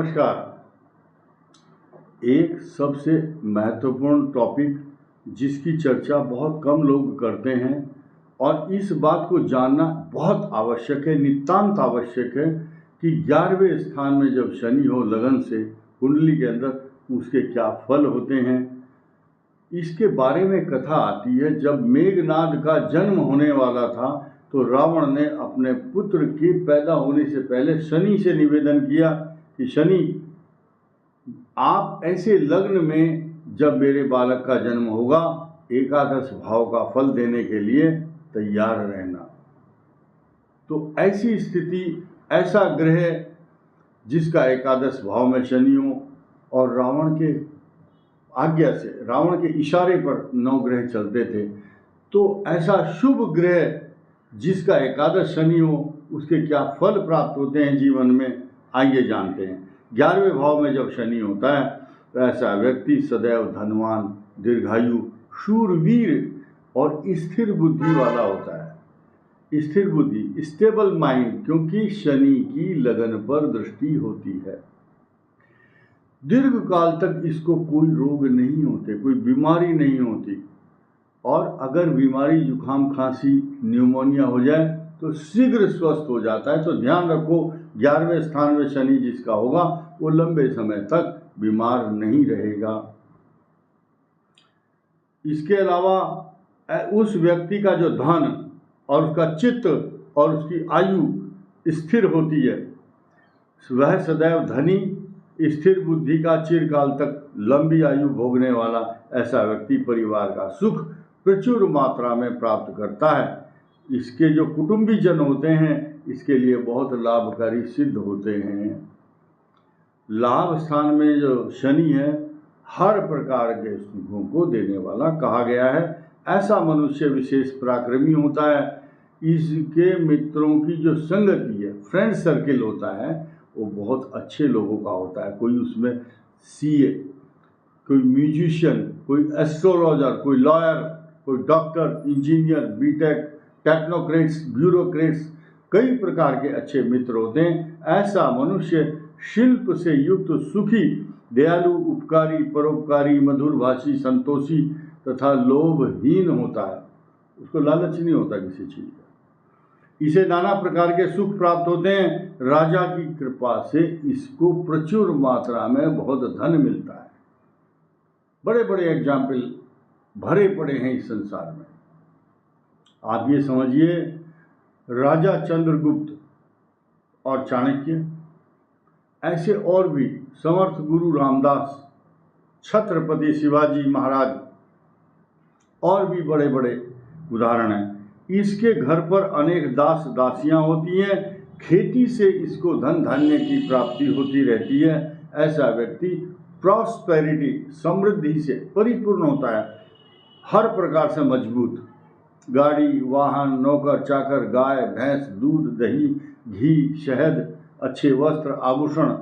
नमस्कार। एक सबसे महत्वपूर्ण टॉपिक जिसकी चर्चा बहुत कम लोग करते हैं और इस बात को जानना बहुत आवश्यक है, नितांत आवश्यक है कि 11वें स्थान में जब शनि हो लगन से कुंडली के अंदर, उसके क्या फल होते हैं। इसके बारे में कथा आती है, जब मेघनाद का जन्म होने वाला था तो रावण ने अपने पुत्र के पैदा होने से पहले शनि से निवेदन किया कि शनि, आप ऐसे लग्न में जब मेरे बालक का जन्म होगा, एकादश भाव का फल देने के लिए तैयार रहना। तो ऐसी स्थिति, ऐसा ग्रह जिसका एकादश भाव में शनि हो और रावण के आज्ञा से, रावण के इशारे पर 9 ग्रह चलते थे, तो ऐसा शुभ ग्रह जिसका एकादश शनि हो, उसके क्या फल प्राप्त होते हैं जीवन में, आइए जानते हैं। 11वें भाव में जब शनि होता है तो ऐसा व्यक्ति सदैव धनवान, दीर्घायु, शूरवीर और स्थिर बुद्धि वाला होता है। स्थिर बुद्धि, स्टेबल माइंड, क्योंकि शनि की लगन पर दृष्टि होती है। दीर्घ काल तक इसको कोई रोग नहीं होते, कोई बीमारी नहीं होती, और अगर बीमारी जुकाम, खांसी, न्यूमोनिया हो जाए तो शीघ्र स्वस्थ हो जाता है। तो ध्यान रखो, 11वें स्थान में शनि जिसका होगा वो लंबे समय तक बीमार नहीं रहेगा। इसके अलावा उस व्यक्ति का जो धन और उसका चित्त और उसकी आयु स्थिर होती है, वह सदैव धनी, स्थिर बुद्धि का, चिरकाल तक लंबी आयु भोगने वाला ऐसा व्यक्ति परिवार का सुख प्रचुर मात्रा में प्राप्त करता है। इसके जो कुटुंबी जन होते हैं इसके लिए बहुत लाभकारी सिद्ध होते हैं। लाभ स्थान में जो शनि है, हर प्रकार के सुखों को देने वाला कहा गया है। ऐसा मनुष्य विशेष पराक्रमी होता है। इसके मित्रों की जो संगति है, फ्रेंड सर्किल होता है, वो बहुत अच्छे लोगों का होता है। कोई उसमें सीए, कोई म्यूजिशियन, कोई एस्ट्रोलॉजर, कोई लॉयर, कोई doctor, engineer, BTech, technocrats, bureaucrats, कई प्रकार के अच्छे मित्र होते हैं। ऐसा मनुष्य शिल्प से युक्त, सुखी, दयालु, उपकारी, परोपकारी, मधुरभाषी, संतोषी तथा लोभहीन होता है। उसको लालच नहीं होता किसी चीज का। इसे नाना प्रकार के सुख प्राप्त होते हैं। राजा की कृपा से इसको प्रचुर मात्रा में बहुत धन मिलता है। बड़े बड़े एग्जाम्पल भरे पड़े हैं इस संसार में। आप ये समझिए, राजा चंद्रगुप्त और चाणक्य, ऐसे और भी समर्थ गुरु रामदास, छत्रपति शिवाजी महाराज, और भी बड़े बड़े उदाहरण हैं। इसके घर पर अनेक दास दासियां होती हैं। खेती से इसको धन धान्य की प्राप्ति होती रहती है। ऐसा व्यक्ति प्रॉस्पेरिटी, समृद्धि से परिपूर्ण होता है, हर प्रकार से मजबूत। गाड़ी, वाहन, नौकर चाकर, गाय भैंस, दूध, दही, घी, शहद, अच्छे वस्त्र, आभूषण,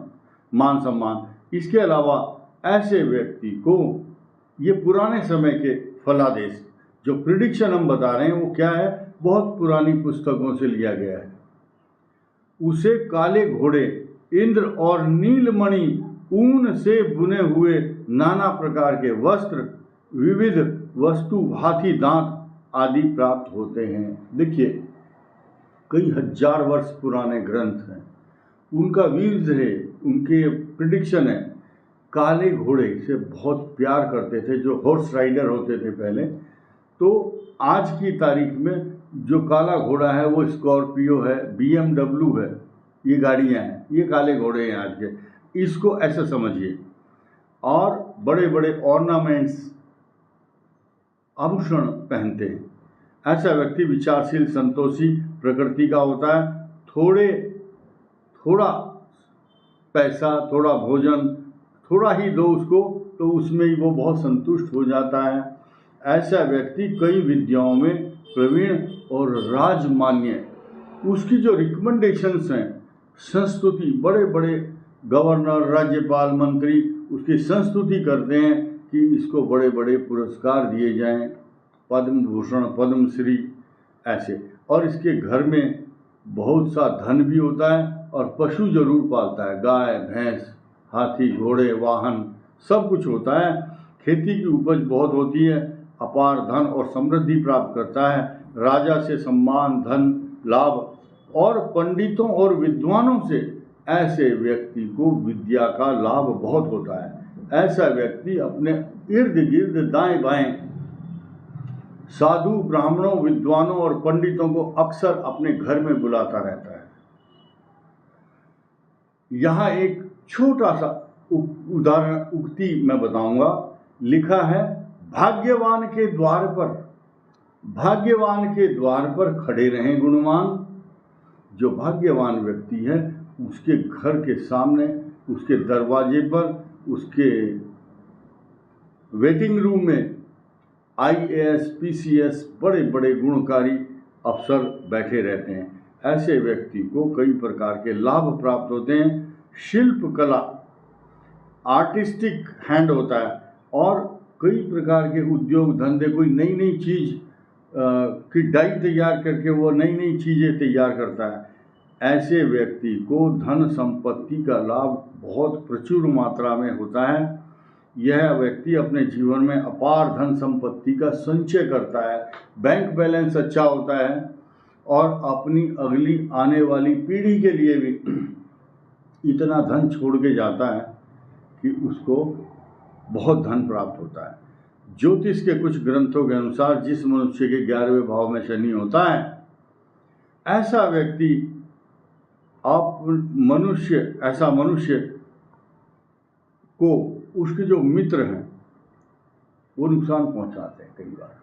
मान सम्मान। इसके अलावा ऐसे व्यक्ति को ये पुराने समय के फलादेश, जो प्रिडिक्शन हम बता रहे हैं, वो क्या है, बहुत पुरानी पुस्तकों से लिया गया है। उसे काले घोड़े, इंद्र और नीलमणि, ऊन से बुने हुए नाना प्रकार के वस्त्र, विविध वस्तु, हाथी दांत आदि प्राप्त होते हैं। देखिए, कई हजार वर्ष पुराने ग्रंथ हैं, उनका व्यूज है, उनके प्रिडिक्शन है। काले घोड़े से बहुत प्यार करते थे जो हॉर्स राइडर होते थे पहले। तो आज की तारीख में जो काला घोड़ा है वो स्कॉर्पियो है, BMW है, ये गाड़ियाँ हैं, ये काले घोड़े हैं आज के। इसको ऐसा समझिए। और बड़े बड़े ऑर्नामेंट्स, आभूषण पहनते हैं। ऐसा व्यक्ति विचारशील, संतोषी प्रकृति का होता है। थोड़ा पैसा, थोड़ा भोजन, थोड़ा ही दो उसको, तो उसमें ही वो बहुत संतुष्ट हो जाता है। ऐसा व्यक्ति कई विद्याओं में प्रवीण और राजमान्य। उसकी जो रिकमेंडेशंस हैं, संस्तुति, बड़े बड़े गवर्नर, राज्यपाल, मंत्री उसकी संस्तुति करते हैं कि इसको बड़े बड़े पुरस्कार दिए जाएं, पद्म भूषण, पद्मश्री, ऐसे। और इसके घर में बहुत सा धन भी होता है और पशु जरूर पालता है, गाय भैंस, हाथी घोड़े वाहन सब कुछ होता है। खेती की उपज बहुत होती है, अपार धन और समृद्धि प्राप्त करता है। राजा से सम्मान धन लाभ और पंडितों और विद्वानों से ऐसे व्यक्ति को विद्या का लाभ बहुत होता है। ऐसा व्यक्ति अपने इर्द गिर्द दाएं बाएं साधु ब्राह्मणों विद्वानों और पंडितों को अक्सर अपने घर में बुलाता रहता है। यहाँ एक छोटा सा उदाहरण उक्ति मैं बताऊंगा। लिखा है, भाग्यवान के द्वार पर खड़े रहें गुणवान। जो भाग्यवान व्यक्ति है उसके घर के सामने, उसके दरवाजे पर, उसके वेटिंग रूम में IAS PCS बड़े बड़े गुणकारी अफसर बैठे रहते हैं। ऐसे व्यक्ति को कई प्रकार के लाभ प्राप्त होते हैं। शिल्प कला आर्टिस्टिक हैंड होता है और कई प्रकार के उद्योग धंधे, कोई नई नई चीज़ की डाई तैयार करके वो नई नई चीज़ें तैयार करता है। ऐसे व्यक्ति को धन संपत्ति का लाभ बहुत प्रचुर मात्रा में होता है। यह व्यक्ति अपने जीवन में अपार धन संपत्ति का संचय करता है, बैंक बैलेंस अच्छा होता है और अपनी अगली आने वाली पीढ़ी के लिए भी इतना धन छोड़ के जाता है कि उसको बहुत धन प्राप्त होता है। ज्योतिष के कुछ ग्रंथों के अनुसार जिस मनुष्य के 11वें भाव में शनि होता है, ऐसा व्यक्ति ऐसा मनुष्य को उसके जो मित्र हैं वो नुकसान पहुंचाते हैं। कई बार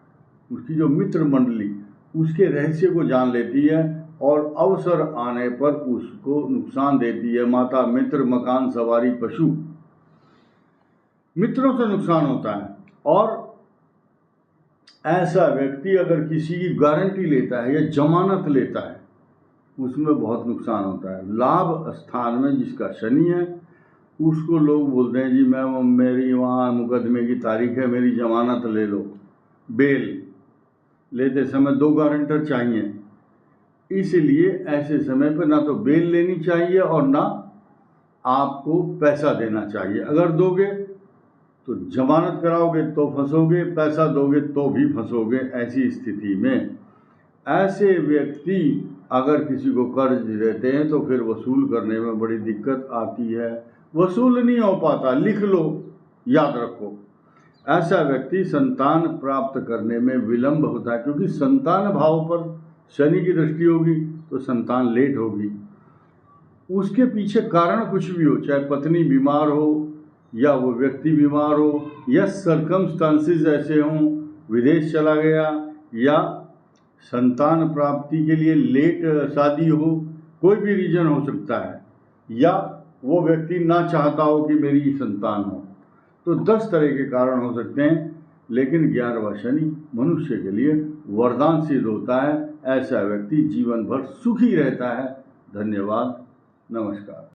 उसकी जो मित्र मंडली उसके रहस्य को जान लेती है और अवसर आने पर उसको नुकसान देती है। माता मित्र मकान सवारी पशु, मित्रों से नुकसान होता है। और ऐसा व्यक्ति अगर किसी की गारंटी लेता है या जमानत लेता है उसमें बहुत नुकसान होता है। लाभ स्थान में जिसका शनि है उसको लोग बोलते हैं, जी मेरी वहाँ मुकदमे की तारीख है, मेरी जमानत ले लो। बेल लेते समय 2 गारंटर चाहिए, इसलिए ऐसे समय पर ना तो बेल लेनी चाहिए और ना आपको पैसा देना चाहिए। अगर दोगे तो जमानत कराओगे तो फंसोगे, पैसा दोगे तो भी फंसोगे। ऐसी स्थिति में ऐसे व्यक्ति अगर किसी को कर्ज देते हैं तो फिर वसूल करने में बड़ी दिक्कत आती है, वसूल नहीं हो पाता। लिख लो, याद रखो। ऐसा व्यक्ति संतान प्राप्त करने में विलंब होता है, क्योंकि संतान भाव पर शनि की दृष्टि होगी तो संतान लेट होगी। उसके पीछे कारण कुछ भी हो, चाहे पत्नी बीमार हो या वो व्यक्ति बीमार हो या सर्कमस्टांसेस ऐसे हों, विदेश चला गया या संतान प्राप्ति के लिए लेट शादी हो, कोई भी रीजन हो सकता है, या वो व्यक्ति ना चाहता हो कि मेरी संतान हो। तो 10 तरह के कारण हो सकते हैं, लेकिन 11वां शनि मनुष्य के लिए वरदान सिद्ध होता है। ऐसा व्यक्ति जीवन भर सुखी रहता है। धन्यवाद, नमस्कार।